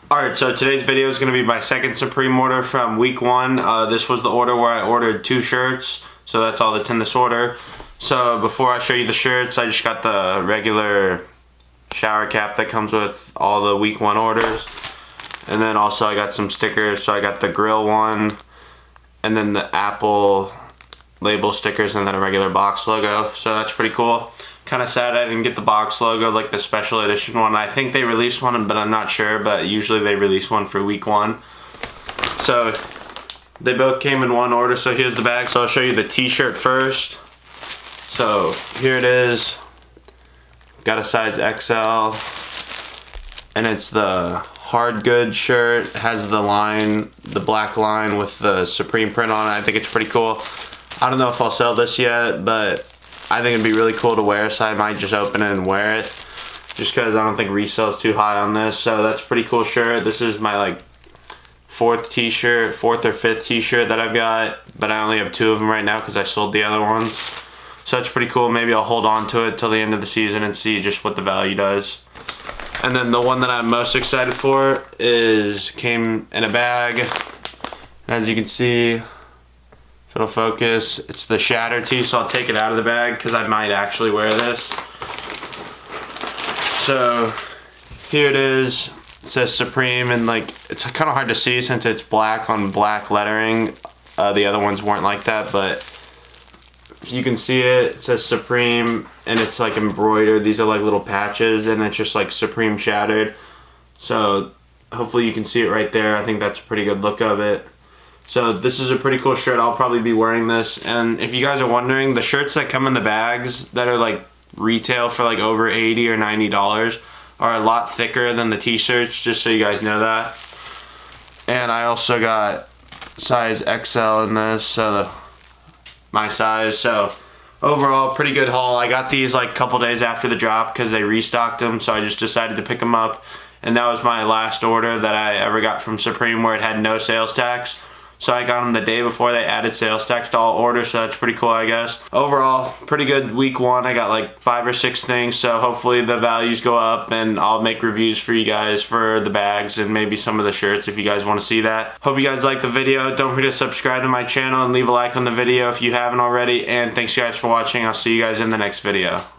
Alright, so today's video is going to be my second Supreme order from week 1. This was the order where I ordered 2 shirts, so that's all that's in this order. So before I show you the shirts, I just got the regular shower cap that comes with all the week 1 orders. And then also I got some stickers, so I got the grill one, and then the Apple label stickers, and then a regular box logo. So that's pretty cool. Kind of sad I didn't get the box logo, like the special edition one. I think they released one, but I'm not sure, but usually they release one for week 1. So they both came in one order, so here's the bag. So I'll show you the t-shirt first. So here it is. Got a size XL, and it's the hard goods shirt. It has the line, the black line with the Supreme print on it. I think it's pretty cool. I don't know if I'll sell this yet, but I think it'd be really cool to wear, so I might just open it and wear it, just because I don't think resale is too high on this. So that's a pretty cool shirt. This is my like 4th or 5th t-shirt that I've got, but I only have 2 of them right now because I sold the other ones. So that's pretty cool. Maybe I'll hold on to it till the end of the season and see just what the value does. And then the one that I'm most excited for came in a bag. As you can see, it'll focus. It's the Shatter tee, so I'll take it out of the bag because I might actually wear this. So here it is. It says Supreme, and like it's kind of hard to see since it's black on black lettering. The other ones weren't like that, but you can see it. It says Supreme, and it's like embroidered. These are like little patches, and it's just like Supreme Shattered. So hopefully you can see it right there. I think that's a pretty good look of it. So this is a pretty cool shirt. I'll probably be wearing this. And if you guys are wondering, the shirts that come in the bags that are like retail for like over $80 or $90 are a lot thicker than the t-shirts, just so you guys know that. And I also got size XL in this, so my size. So overall, pretty good haul. I got these like a couple days after the drop because they restocked them, so I just decided to pick them up. And that was my last order that I ever got from Supreme where it had no sales tax. So I got them the day before they added sales tax to all orders, so that's pretty cool, I guess. Overall, pretty good week 1. I got like 5 or 6 things, so hopefully the values go up, and I'll make reviews for you guys for the bags and maybe some of the shirts if you guys want to see that. Hope you guys liked the video. Don't forget to subscribe to my channel and leave a like on the video if you haven't already. And thanks guys for watching. I'll see you guys in the next video.